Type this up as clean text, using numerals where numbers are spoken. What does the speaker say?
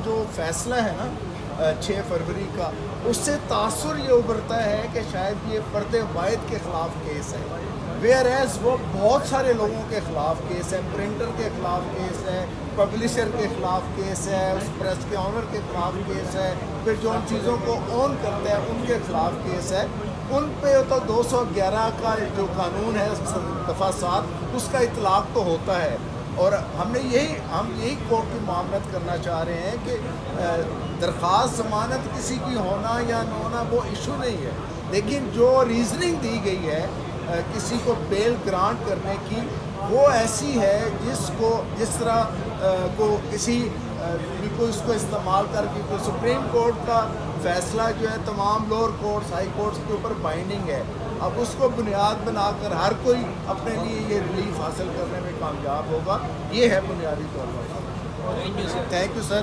जो फैसला है ना 6 फरवरी का, उससे तासुर ये उभरता है कि शायद ये फ़र्द वाहिद के ख़िलाफ़ केस है, वेयर एज़ वो बहुत सारे लोगों के ख़िलाफ़ केस है, प्रिंटर के ख़िलाफ़ केस है, पब्लिशर के ख़िलाफ़ केस है, उस प्रेस के ऑनर के ख़िलाफ़ केस है, फिर जो उन चीज़ों को ऑन करते हैं उनके ख़िलाफ़ केस है। उन पे तो 211 का जो कानून है दफ़ा 7 उसका इतलाक़ तो होता है, और हम यही कोर्ट की मामलत करना चाह रहे हैं कि दरख्वास्त ज़मानत किसी की होना या न होना वो इशू नहीं है, लेकिन जो रीज़निंग दी गई है किसी को बेल ग्रांट करने की, वो ऐसी है जिस तरह को किसी को इसको इस्तेमाल करके कोई सुप्रीम कोर्ट का फैसला जो है तमाम लोअर कोर्ट्स हाई कोर्ट्स के ऊपर बाइंडिंग है, अब उसको बुनियाद बनाकर हर कोई अपने लिए ये रिलीफ हासिल करने में कामयाब होगा। ये है बुनियादी तौर पर। Thank you sir.